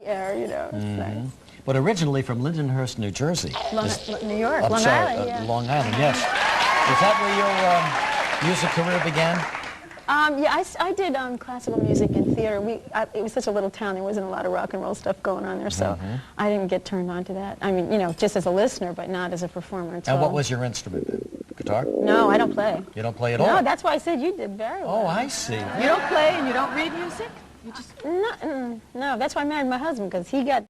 air, you know. It's nice. But originally from Lindenhurst, New Jersey. New York, Long Island, yeah. Long Island, yes. Is that where your music career began? Yeah, I did classical music and theater. It was such a little town, there wasn't a lot of rock and roll stuff going on there, so I didn't get turned on to that. I mean, you know, just as a listener, but not as a performer. And what was your instrument then? Guitar? No, I don't play. You don't play at all? No, that's why I said you did very well. Oh, I see. You don't play and you don't read music? You just... No, that's why I married my husband, because he got